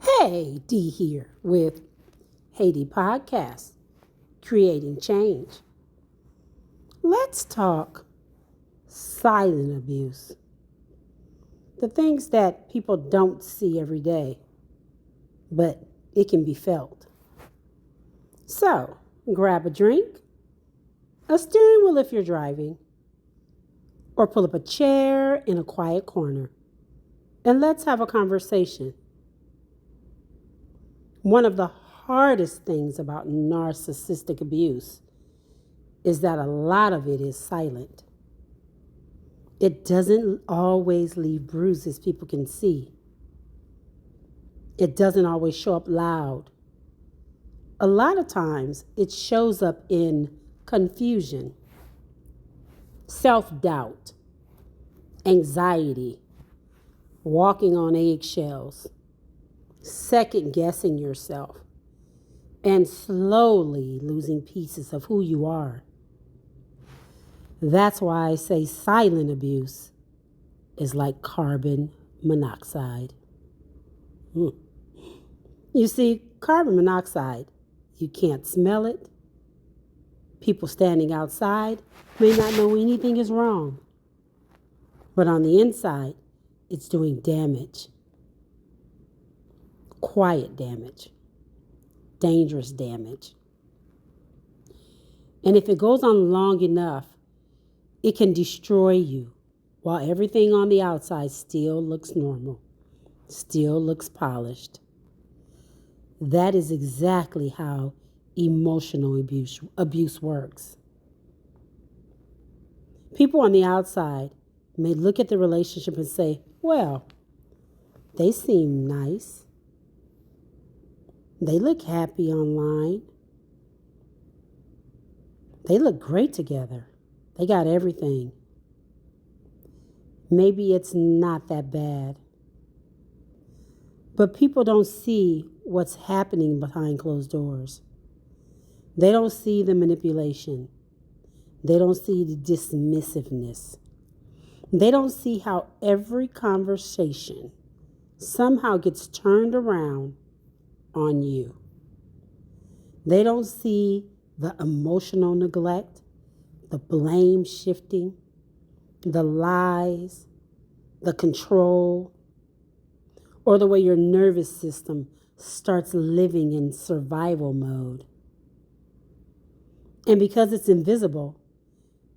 Hey, D here with Haiti Podcast, Creating Change. Let's talk silent abuse. The things that people don't see every day, but it can be felt. So, grab a drink, a steering wheel if you're driving, or pull up a chair in a quiet corner, and let's have a conversation. One of the hardest things about narcissistic abuse is that a lot of it is silent. It doesn't always leave bruises people can see. It doesn't always show up loud. A lot of times it shows up in confusion, self-doubt, anxiety, walking on eggshells, second guessing yourself, and slowly losing pieces of who you are. That's why I say silent abuse is like carbon monoxide. You see, carbon monoxide, you can't smell it. People standing outside may not know anything is wrong. But on the inside, it's doing damage. Quiet damage. Dangerous damage. And if it goes on long enough, it can destroy you while everything on the outside still looks normal, still looks polished. That is exactly how emotional abuse works. People on the outside may look at the relationship and say, well, they seem nice. They look happy online. They look great together. They got everything. Maybe it's not that bad. But people don't see what's happening behind closed doors. They don't see the manipulation. They don't see the dismissiveness. They don't see how every conversation somehow gets turned around on you. They don't see the emotional neglect, the blame shifting, the lies, the control, or the way your nervous system starts living in survival mode. And because it's invisible,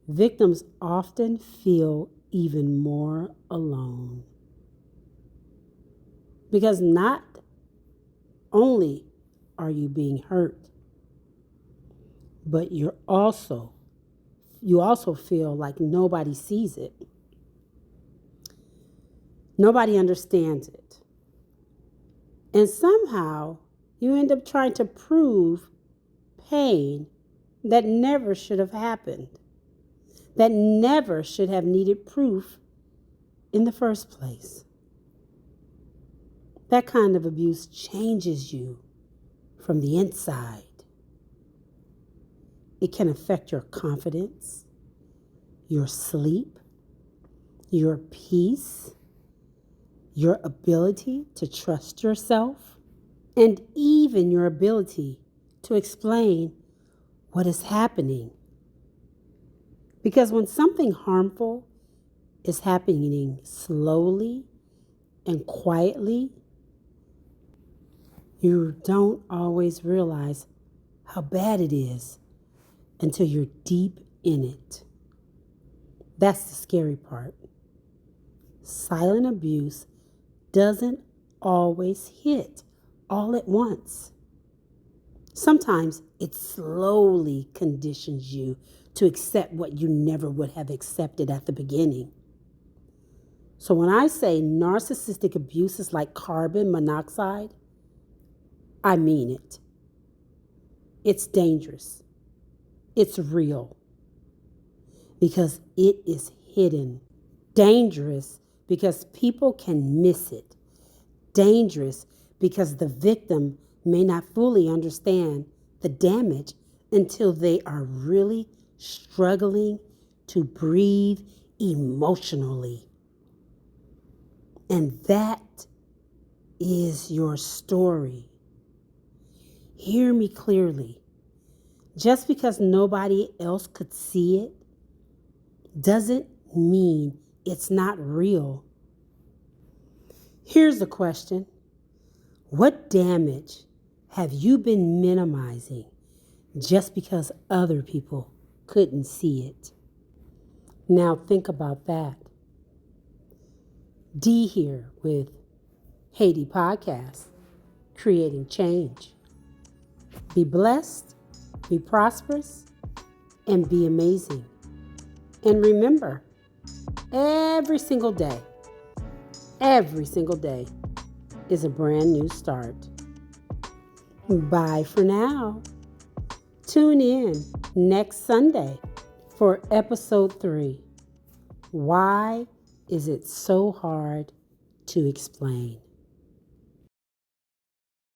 victims often feel even more alone. Because not only are you being hurt, but you also feel like nobody sees it. Nobody understands it. And somehow you end up trying to prove pain that never should have happened, that never should have needed proof in the first place. That kind of abuse changes you from the inside. It can affect your confidence, your sleep, your peace, your ability to trust yourself, and even your ability to explain what is happening. Because when something harmful is happening slowly and quietly, you don't always realize how bad it is until you're deep in it. That's the scary part. Silent abuse doesn't always hit all at once. Sometimes it slowly conditions you to accept what you never would have accepted at the beginning. So when I say narcissistic abuse is like carbon monoxide, I mean it. It's dangerous. It's real. Because it is hidden. Dangerous because people can miss it. Dangerous because the victim may not fully understand the damage until they are really struggling to breathe emotionally. And that is your story. Hear me clearly. Just because nobody else could see it doesn't mean it's not real. Here's the question. What damage have you been minimizing just because other people couldn't see it? Now think about that. D here with Haiti Podcast, creating change. Be blessed, be prosperous, and be amazing. And remember, every single day is a brand new start. Bye for now. Tune in next Sunday for episode 3. Why is it so hard to explain?